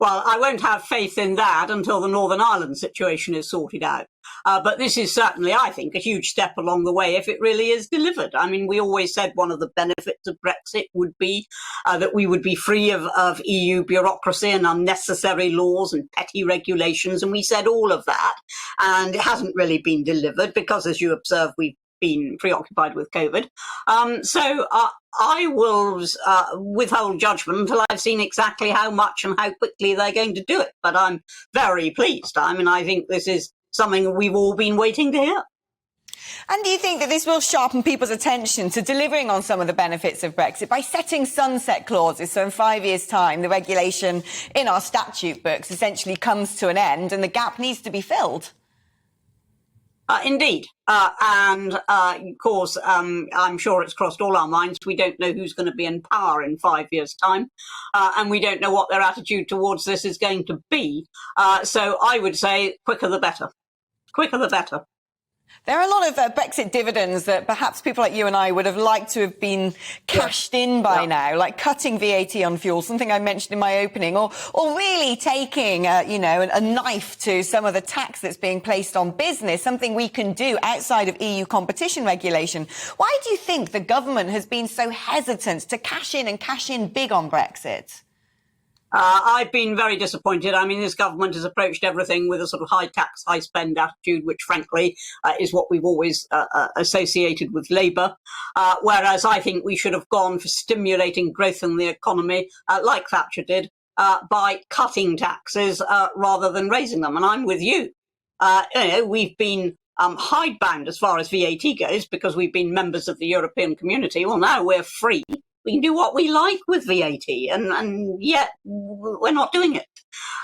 Well, I won't have faith in that until the Northern Ireland situation is sorted out. But this is certainly, I think, a huge step along the way if it really is delivered. I mean, we always said one of the benefits of Brexit would be that we would be free of EU bureaucracy and unnecessary laws and petty regulations. And we said all of that. And it hasn't really been delivered because, as you observe, we've been preoccupied with COVID. So I will withhold judgment until I've seen exactly how much and how quickly they're going to do it. But I'm very pleased. I mean, I think this is something we've all been waiting to hear. And do you think that this will sharpen people's attention to delivering on some of the benefits of Brexit by setting sunset clauses? So in 5 years' time, the regulation in our statute books essentially comes to an end and the gap needs to be filled. Indeed. And of course, I'm sure it's crossed all our minds. We don't know who's going to be in power in 5 years' time. And we don't know what their attitude towards this is going to be. So I would say quicker the better. Quicker the better. There are a lot of Brexit dividends that perhaps people like you and I would have liked to have been cashed in by now, like cutting VAT on fuel, something I mentioned in my opening, or really taking, a knife to some of the tax that's being placed on business, something we can do outside of EU competition regulation. Why do you think the government has been so hesitant to cash in big on Brexit? I've been very disappointed. I mean, this government has approached everything with a sort of high tax, high spend attitude, which frankly is what we've always associated with Labour. Whereas I think we should have gone for stimulating growth in the economy, like Thatcher did, by cutting taxes rather than raising them. And I'm with you. We've been hidebound as far as VAT goes because we've been members of the European community. Well, now we're free. We can do what we like with VAT, and yet we're not doing it.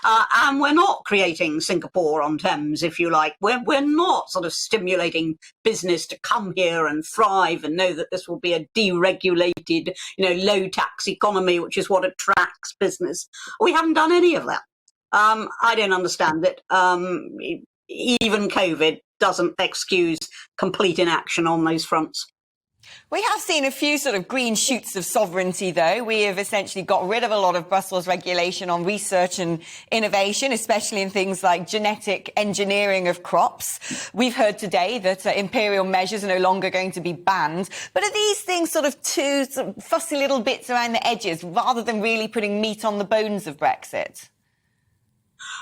And we're not creating Singapore on Thames, if you like. We're not sort of stimulating business to come here and thrive and know that this will be a deregulated, low tax economy, which is what attracts business. We haven't done any of that. I don't understand it. Even COVID doesn't excuse complete inaction on those fronts. We have seen a few sort of green shoots of sovereignty, though. We have essentially got rid of a lot of Brussels regulation on research and innovation, especially in things like genetic engineering of crops. We've heard today that imperial measures are no longer going to be banned. But are these things sort of fussy little bits around the edges rather than really putting meat on the bones of Brexit?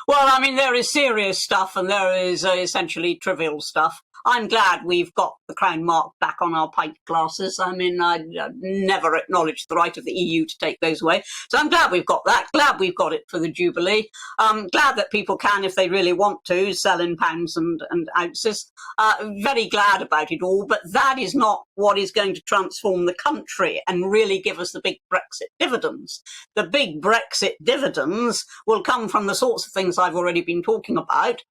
Well, I mean, there is serious stuff and there is essentially trivial stuff. I'm glad we've got the crown mark back on our pint glasses. I mean, I never acknowledged the right of the EU to take those away. So I'm glad we've got that. Glad we've got it for the Jubilee. Glad that people can, if they really want to, sell in pounds and ounces. Very glad about it all. But that is not what is going to transform the country and really give us the big Brexit dividends. The big Brexit dividends will come from the sorts of things I've already been talking about,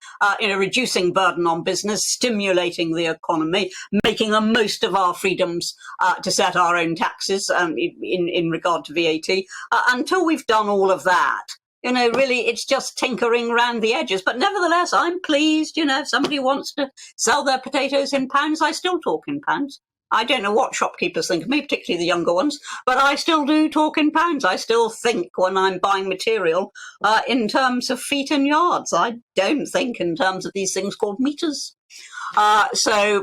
reducing burden on business, stimulating the economy, making the most of our freedoms to set our own taxes in regard to VAT. Until we've done all of that, really it's just tinkering around the edges. But nevertheless, I'm pleased, if somebody wants to sell their potatoes in pounds, I still talk in pounds. I don't know what shopkeepers think of me, particularly the younger ones, but I still do talk in pounds. I still think when I'm buying material in terms of feet and yards. I don't think in terms of these things called meters. The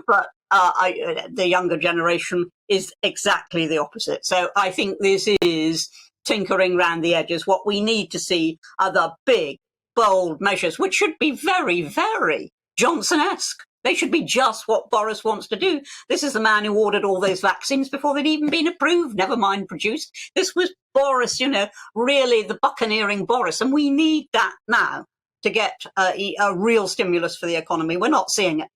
younger generation is exactly the opposite. So I think this is tinkering around the edges. What we need to see are the big, bold measures, which should be very, very Johnson-esque. They should be just what Boris wants to do. This is the man who ordered all those vaccines before they'd even been approved, never mind produced. This was Boris, really the buccaneering Boris. And we need that now to get a real stimulus for the economy. We're not seeing it.